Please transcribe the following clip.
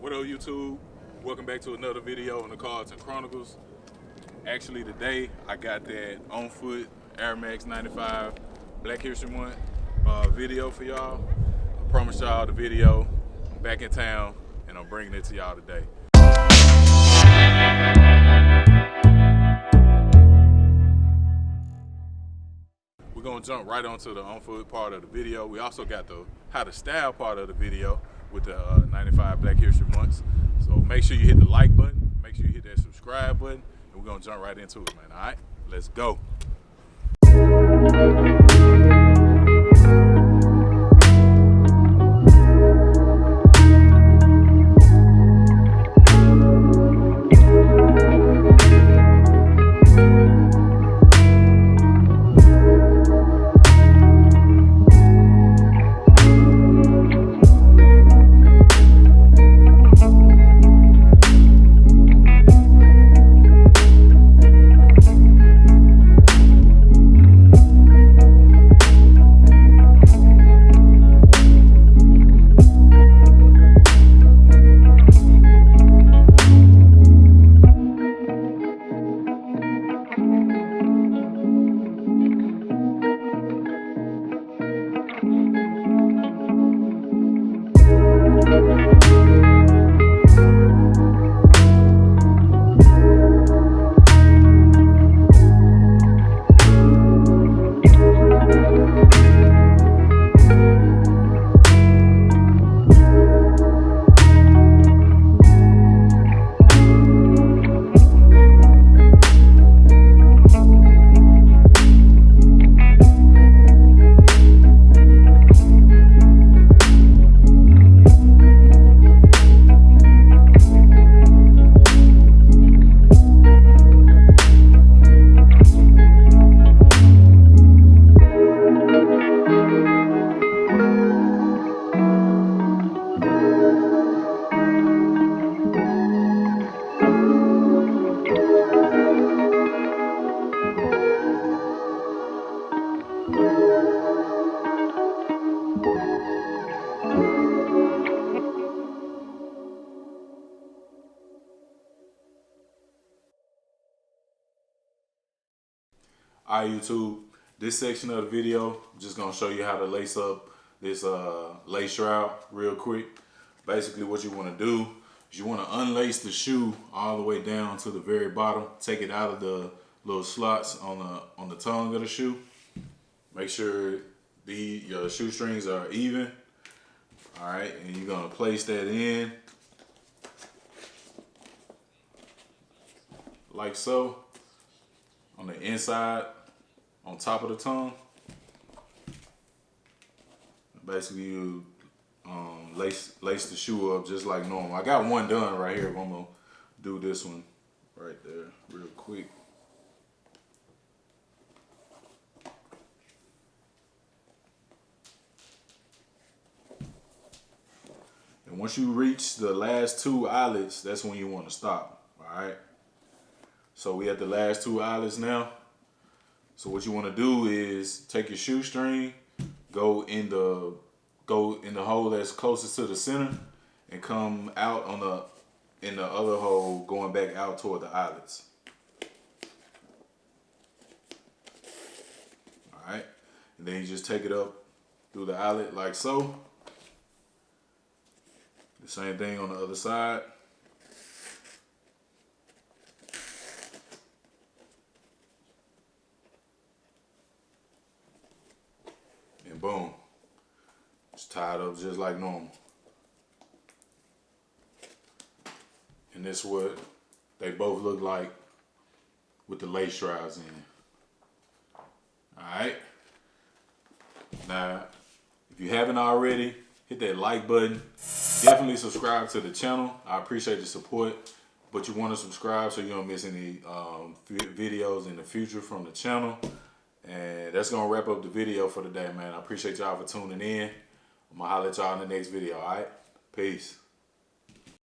What up, YouTube? Welcome back to another video on the Carlton Chronicles. Actually, today I got that on foot Air Max 95 Black History Month video for y'all. I promised y'all the video. I'm back in town and I'm bringing it to y'all today. We're gonna jump right onto the on foot part of the video. We also got the how to style part of the video with the 95 Black History Months. So make sure you hit the like button, make sure you hit that subscribe button, and we're gonna jump right into it, man. All right, let's go. All right, YouTube, this section of the video, I'm just gonna show you how to lace up this lace shroud real quick. Basically what you wanna do is you wanna unlace the shoe all the way down to the very bottom. Take it out of the little slots on the tongue of the shoe. Make sure your shoestrings are even. All right, and you're gonna place that in like so on the inside, on top of the tongue. Basically, you lace the shoe up just like normal. I got one done right here, but I'm gonna do this one right there real quick. And once you reach the last two eyelets, that's when you want to stop. All right. So we at the last two eyelets now. So what you want to do is take your shoestring, go in the hole that's closest to the center, and come out in the other hole, going back out toward the eyelets. All right, and then you just take it up through the eyelet like so. The same thing on the other side. And boom, it's tied up just like normal. And this is what they both look like with the lace shrouds in. All right. Now, if you haven't already, hit that like button. Definitely subscribe to the channel. I appreciate the support, but you want to subscribe so you don't miss any videos in the future from the channel. And that's going to wrap up the video for today, man. I appreciate y'all for tuning in. I'm going to holler at y'all in the next video, all right? Peace.